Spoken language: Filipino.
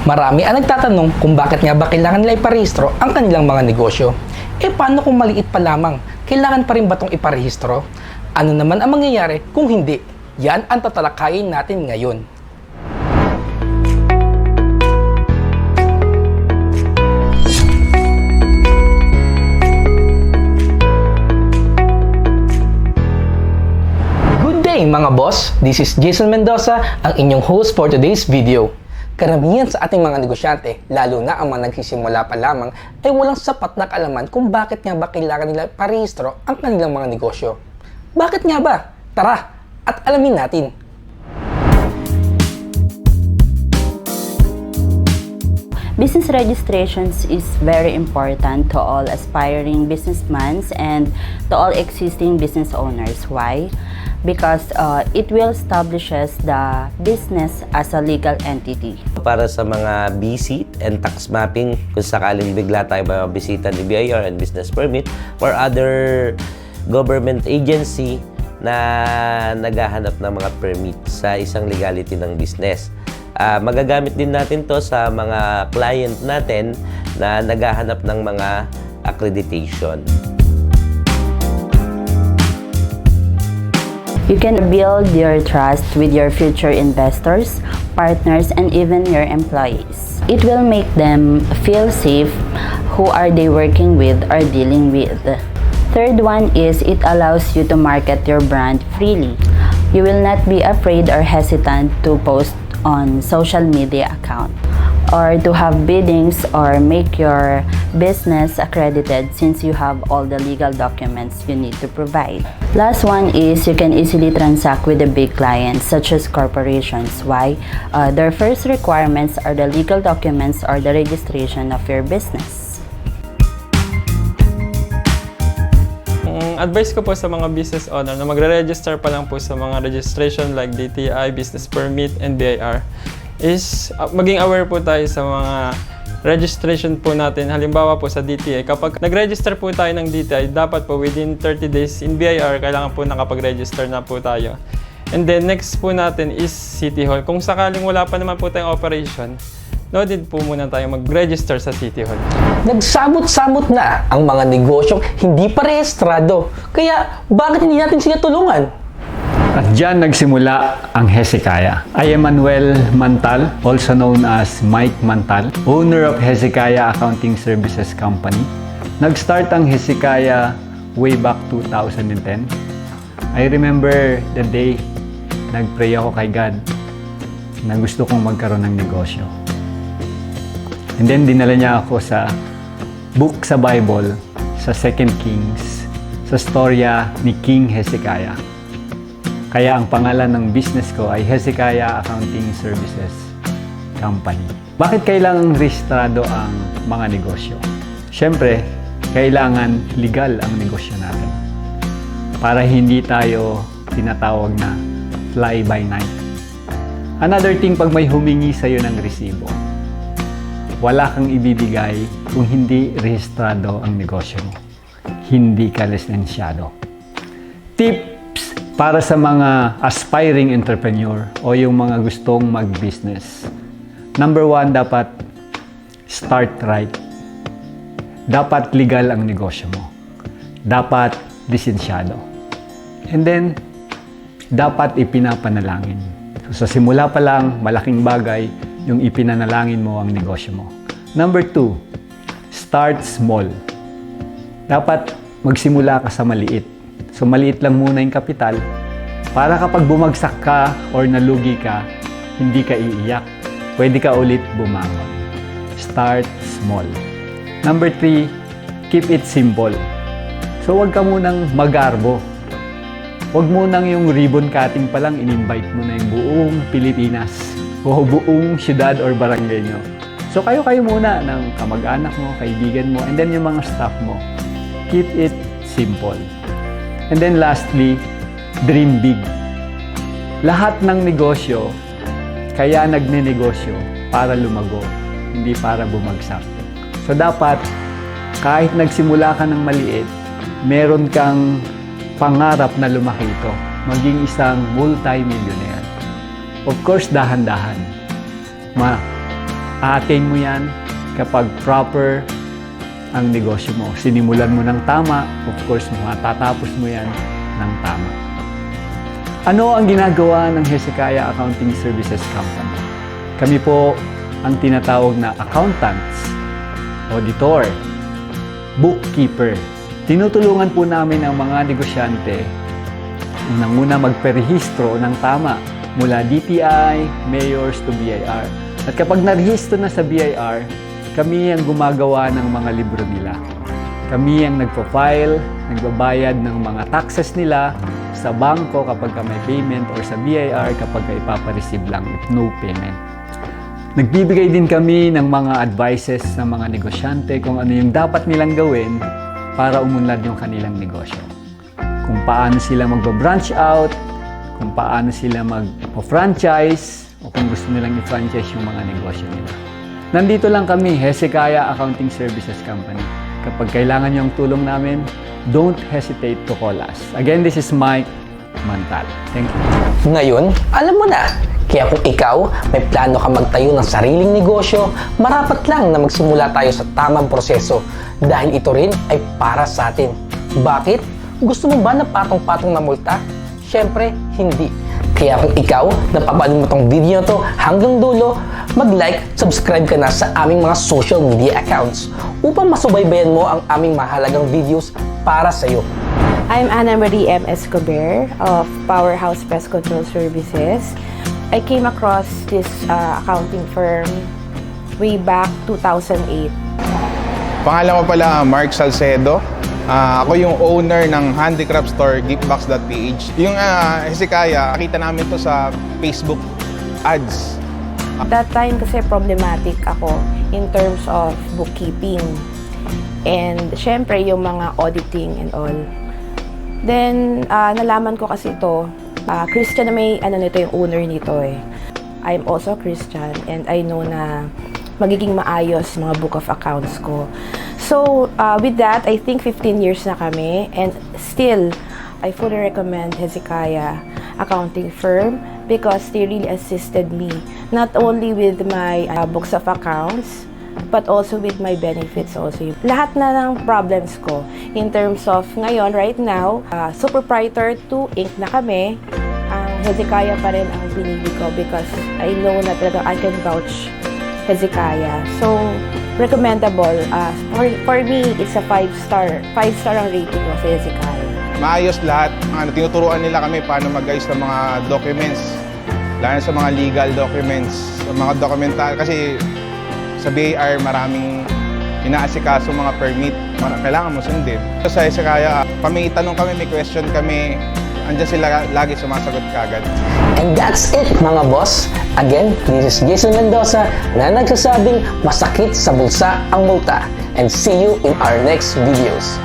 Marami ang nagtatanong kung bakit nga ba kailangan nila iparehistro ang kanilang mga negosyo. Paano kung maliit pa lamang? Kailangan pa rin ba itong iparehistro? Ano naman ang mangyayari kung hindi? Yan ang tatalakayin natin ngayon. Good day mga boss! This is Jason Mendoza, ang inyong host for today's video. Karamihan sa ating mga negosyante, lalo na ang mga nagsisimula pa lamang, ay walang sapat na kaalaman kung bakit nga ba kailangan nila parehistro ang kanilang mga negosyo. Bakit nga ba? Tara, at alamin natin. Business registrations is very important to all aspiring businessmen and to all existing business owners. Why? Because it will establishes the business as a legal entity. Para sa mga BC and tax mapping, kung sakaling bigla tayo mabisita ni BIR and business permit or other government agency na naghahanap ng mga permit sa isang legality ng business. Magagamit din natin to sa mga client natin na naghahanap ng mga accreditation. You can build your trust with your future investors, partners, and even your employees. It will make them feel safe who are they working with or dealing with. Third one is it allows you to market your brand freely. You will not be afraid or hesitant to post on social media account or to have biddings or make your business accredited since you have all the legal documents you need to provide. Last one is you can easily transact with the big clients such as corporations. Why? Their first requirements are the legal documents or the registration of your business. Advice ko po sa mga business owner na magre-register pa lang po sa mga registration like DTI, Business Permit, and BIR is maging aware po tayo sa mga registration po natin. Halimbawa po sa DTI, kapag nag-register po tayo ng DTI, dapat po within 30 days. In BIR, kailangan po nakapag-register na po tayo. And then next po natin is City Hall. Kung sakaling wala pa naman po tayong operation, noted po muna tayo mag-register sa City Hall. Nagsamot-samot na ang mga negosyong hindi pa rehistrado. Kaya bakit hindi natin sila tulungan? At diyan nagsimula ang Hezekiah. I am Manuel Mantal, also known as Mike Mantal, owner of Hezekiah Accounting Services Company. Nag-start ang Hezekiah way back 2010. I remember the day nag-pray ako kay God na gusto kong magkaroon ng negosyo. And then dinala niya ako sa book sa Bible, sa 2 Kings, sa storya ni King Hezekiah. Kaya ang pangalan ng business ko ay Hezekiah Accounting Services Company. Bakit kailangang rehistrado ang mga negosyo? Siyempre, kailangan legal ang negosyo natin. Para hindi tayo tinatawag na fly by night. Another thing, pag may humingi sa'yo ng resibo, wala kang ibibigay kung hindi rehistrado ang negosyo mo. Hindi ka lisensyado. Tips para sa mga aspiring entrepreneur o yung mga gustong mag-business. Number 1, dapat start right. Dapat legal ang negosyo mo. Dapat lisensyado. And then, dapat ipinapanalangin. So, sa simula pa lang, malaking bagay yung ipinanalangin mo ang negosyo mo. Number 2, start small. Dapat magsimula ka sa maliit. So, maliit lang muna yung kapital para kapag bumagsak ka or nalugi ka, hindi ka iiyak. Pwede ka ulit bumangon. Start small. Number 3, keep it simple. So, huwag ka munang magarbo. Huwag munang yung ribbon cutting pa lang, in-invite mo na yung buong Pilipinas o buong syudad or barangay nyo. So, kayo-kayo muna ng kamag-anak mo, kaibigan mo, and then yung mga staff mo. Keep it simple. And then lastly, dream big. Lahat ng negosyo, kaya nagne-negosyo para lumago, hindi para bumagsak. So dapat, kahit nagsimula ka ng maliit, meron kang pangarap na lumaki ito, maging isang multi-millionaire. Of course, dahan-dahan. A-attain mo yan kapag proper ang negosyo mo. Sinimulan mo ng tama, of course, matatapos mo yan ng tama. Ano ang ginagawa ng Hezekiah Accounting Services Company? Kami po ang tinatawag na accountants, auditor, bookkeeper. Tinutulungan po namin ang mga negosyante unang-una magperehistro ng tama mula DTI, mayors to BIR. At kapag narehistro na sa BIR, kami ang gumagawa ng mga libro nila. Kami ang nagpo-file, nagbabayad ng mga taxes nila sa bangko kapag may payment or sa BIR kapag ipapareceive lang if no payment. Nagbibigay din kami ng mga advices sa mga negosyante kung ano yung dapat nilang gawin para umunlad yung kanilang negosyo. Kung paano sila magba-branch out, kung paano sila mag-franchise, o kung gusto nilang i-franchise yung mga negosyo nila. Nandito lang kami, Hezekiah Accounting Services Company. Kapag kailangan nyo ang tulong namin, don't hesitate to call us. Again, this is Mike Mantal. Thank you. Ngayon, alam mo na. Kaya kung ikaw, may plano ka magtayo ng sariling negosyo, marapat lang na magsimula tayo sa tamang proseso dahil ito rin ay para sa atin. Bakit? Gusto mo ba na patong-patong na multa? Siyempre, hindi. Kaya kung ikaw, napapanood mo tong video to hanggang dulo, mag-like, subscribe ka na sa aming mga social media accounts upang masubaybayan mo ang aming mahalagang videos para sa iyo. I'm Ana Marie M. Escobar of Powerhouse Pest Control Services. I came across this accounting firm way back 2008. Pangalan ko pala Mark Salcedo. Ako yung owner ng handicraft store giftbox.ph. Yung Hezekiah, nakita namin to sa Facebook ads. That time kasi problematic ako in terms of bookkeeping. And syempre yung mga auditing and all. Then nalaman ko kasi ito, Christian na may nito yung owner nito eh. I'm also Christian and I know na magiging maayos mga book of accounts ko. So, with that, I think 15 years na kami and still, I fully recommend Hezekiah Accounting Firm because they really assisted me not only with my books of accounts but also with my benefits also. Lahat na ng problems ko in terms of ngayon, right now, Superproprietor 2 Inc. na kami. Ang Hezekiah pa rin ang pinili ko because I know na talaga I can vouch Hezekiah. So, recommendable. For me, it's a 5-star. 5-star ang rating ko sa Hezekiah. Maayos lahat. Tinuturuan nila kami paano mag-ayos ng mga documents. Lalo sa mga legal documents. Sa mga documental. Kasi sa BIR, maraming inaasikaso mga permit. Kailangan mo sundin. Sa Hezekiah, may tanong kami, may question kami. Andiyan sila lagi sumasagot kagad. And that's it mga boss. Again, this is Jason Mendoza na nagsasabing masakit sa bulsa ang multa. And see you in our next videos.